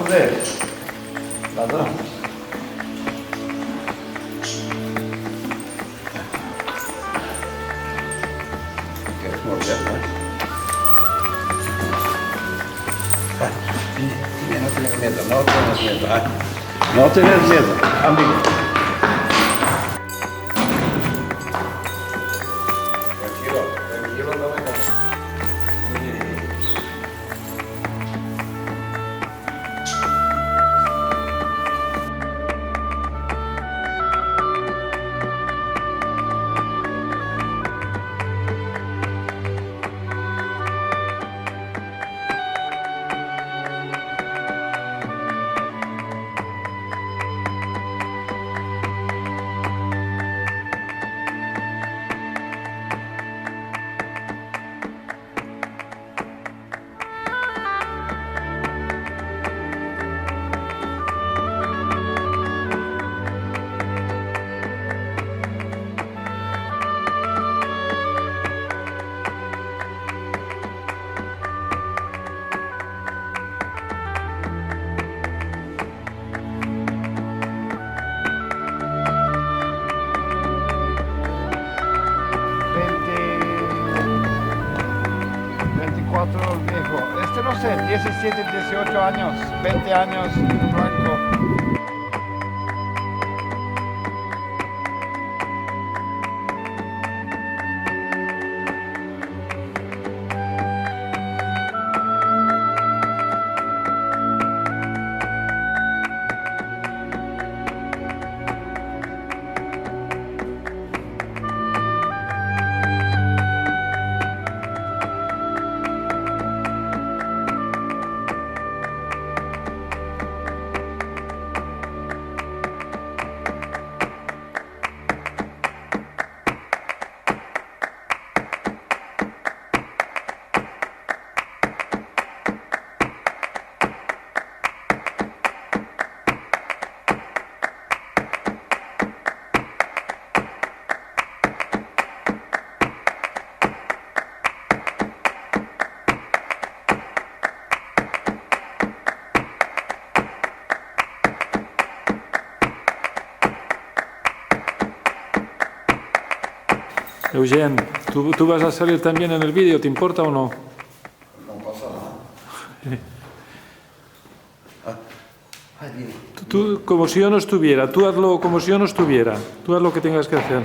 Joder, ladrón. ¿Quieres morder, no? No tienes miedo, no tienes miedo. No tienes miedo, amigo. Tranquilo, tranquilo, no vengas. Viejo, no sé, 17, 18 años, 20 años, blanco. Eugen, ¿tú vas a salir también en el vídeo? ¿Te importa o no? No pasa nada. Tú, como si yo no estuviera, tú hazlo como si yo no estuviera, tú haz lo que tengas que hacer.